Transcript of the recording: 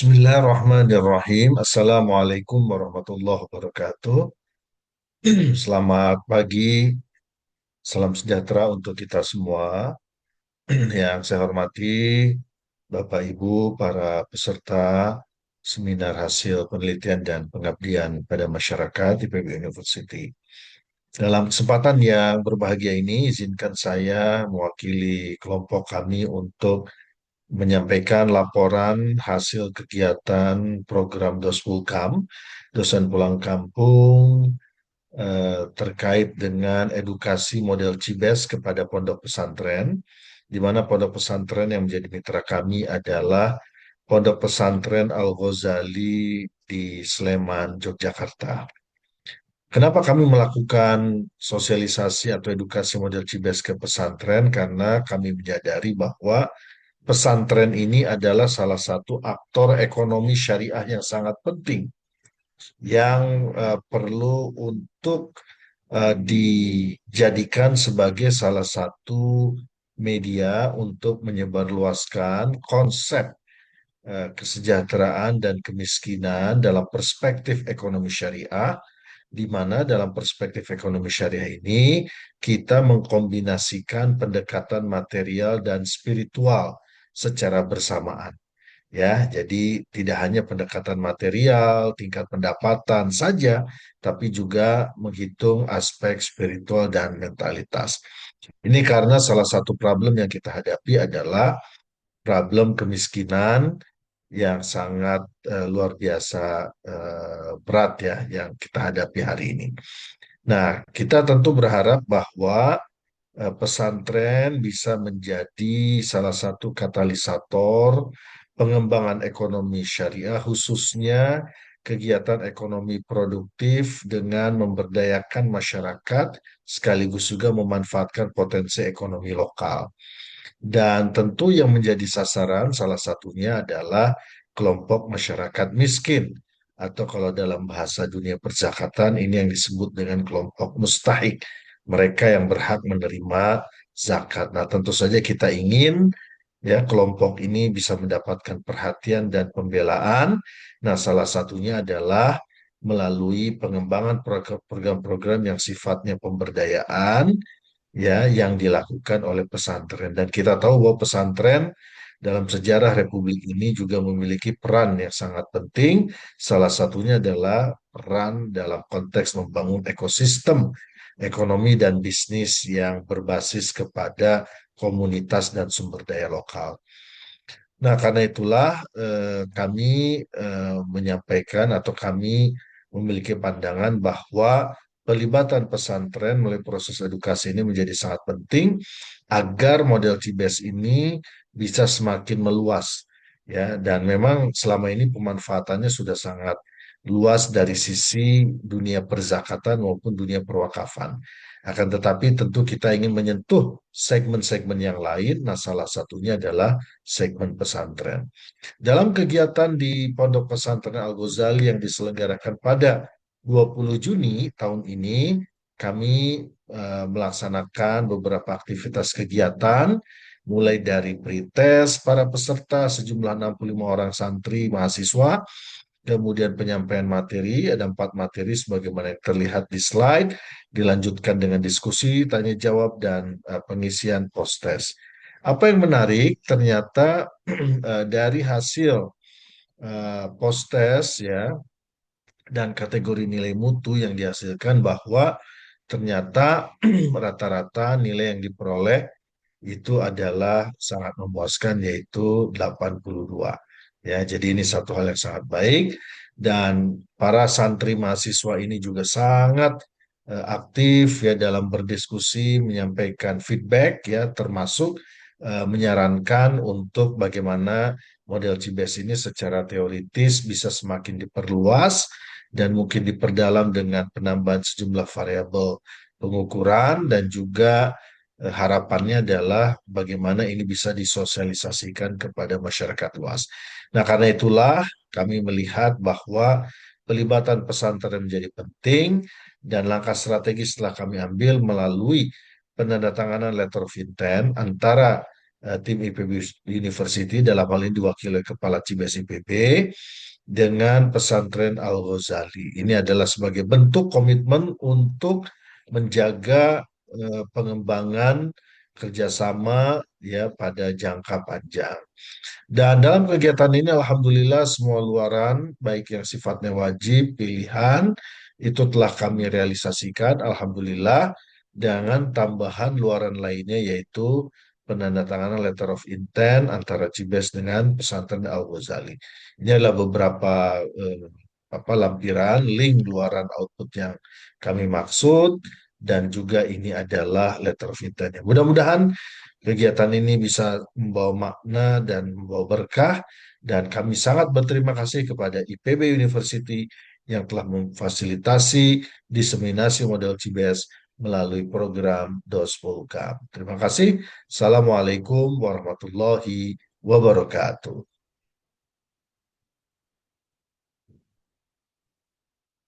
Bismillahirrahmanirrahim. Assalamualaikum warahmatullahi wabarakatuh. Selamat pagi, salam sejahtera untuk kita semua. Yang saya hormati Bapak Ibu, para peserta seminar hasil penelitian dan pengabdian pada masyarakat IPB University. Dalam kesempatan yang berbahagia ini, izinkan saya mewakili kelompok kami untuk menyampaikan laporan hasil kegiatan program Dospulkam, dosen pulang kampung, terkait dengan edukasi model Cibes kepada pondok pesantren, di mana pondok pesantren yang menjadi mitra kami adalah Pondok Pesantren Al-Ghazali di Sleman, Yogyakarta. Kenapa kami melakukan sosialisasi atau edukasi model Cibes ke pesantren? Karena kami menyadari bahwa pesantren ini adalah salah satu aktor ekonomi syariah yang sangat penting yang perlu untuk dijadikan sebagai salah satu media untuk menyebarluaskan konsep kesejahteraan dan kemiskinan dalam perspektif ekonomi syariah, di mana dalam perspektif ekonomi syariah ini kita mengkombinasikan pendekatan material dan spiritual secara bersamaan. Ya, jadi tidak hanya pendekatan material, tingkat pendapatan saja, tapi juga menghitung aspek spiritual dan mentalitas. Ini karena salah satu problem yang kita hadapi adalah problem kemiskinan yang sangat luar biasa berat ya yang kita hadapi hari ini. Nah, kita tentu berharap bahwa pesantren bisa menjadi salah satu katalisator pengembangan ekonomi syariah, khususnya kegiatan ekonomi produktif dengan memberdayakan masyarakat sekaligus juga memanfaatkan potensi ekonomi lokal. Dan tentu yang menjadi sasaran salah satunya adalah kelompok masyarakat miskin atau kalau dalam bahasa dunia perzakatan ini yang disebut dengan kelompok mustahik, mereka yang berhak menerima zakat. Nah, tentu saja kita ingin ya kelompok ini bisa mendapatkan perhatian dan pembelaan. Nah, salah satunya adalah melalui pengembangan program-program yang sifatnya pemberdayaan ya yang dilakukan oleh pesantren. Dan kita tahu bahwa pesantren dalam sejarah Republik ini juga memiliki peran yang sangat penting. Salah satunya adalah peran dalam konteks membangun ekosistem ekonomi dan bisnis yang berbasis kepada komunitas dan sumber daya lokal. Nah, karena itulah kami menyampaikan atau kami memiliki pandangan bahwa pelibatan pesantren melalui proses edukasi ini menjadi sangat penting agar model CBS ini bisa semakin meluas ya dan memang selama ini pemanfaatannya sudah sangat luas dari sisi dunia perzakatan maupun dunia perwakafan. Akan tetapi tentu kita ingin menyentuh segmen-segmen yang lain. Nah, salah satunya adalah segmen pesantren. Dalam kegiatan di Pondok Pesantren Al-Ghazali yang diselenggarakan pada 20 Juni tahun ini, kami melaksanakan beberapa aktivitas kegiatan, mulai dari pretest para peserta sejumlah 65 orang santri mahasiswa, kemudian penyampaian materi, ada 4 materi sebagaimana yang terlihat di slide, dilanjutkan dengan diskusi, tanya jawab, dan pengisian post-test. Apa yang menarik, ternyata dari hasil post-test ya, dan kategori nilai mutu yang dihasilkan bahwa ternyata rata-rata nilai yang diperoleh itu adalah sangat memuaskan yaitu 82. Ya, jadi ini satu hal yang sangat baik dan para santri mahasiswa ini juga sangat aktif ya dalam berdiskusi, menyampaikan feedback ya termasuk menyarankan untuk bagaimana model CBS ini secara teoritis bisa semakin diperluas dan mungkin diperdalam dengan penambahan sejumlah variabel pengukuran dan juga harapannya adalah bagaimana ini bisa disosialisasikan kepada masyarakat luas. Nah, karena itulah kami melihat bahwa pelibatan pesantren menjadi penting dan langkah strategis telah kami ambil melalui penandatanganan letter of intent antara tim IPB University, dalam hal ini diwakili oleh Kepala Cibes IPB, dengan pesantren Al-Ghazali. Ini adalah sebagai bentuk komitmen untuk menjaga pengembangan kerjasama ya pada jangka panjang. Dan dalam kegiatan ini alhamdulillah semua luaran baik yang sifatnya wajib, pilihan itu telah kami realisasikan alhamdulillah dengan tambahan luaran lainnya yaitu penandatanganan letter of intent antara Cibes dengan pesantren Al-Ghazali. Ini adalah beberapa lampiran link luaran output yang kami maksud dan juga ini adalah letter of intent. Mudah-mudahan kegiatan ini bisa membawa makna dan membawa berkah dan kami sangat berterima kasih kepada IPB University yang telah memfasilitasi diseminasi model CBS melalui program DOS Polhukam. Terima kasih. Assalamualaikum warahmatullahi wabarakatuh.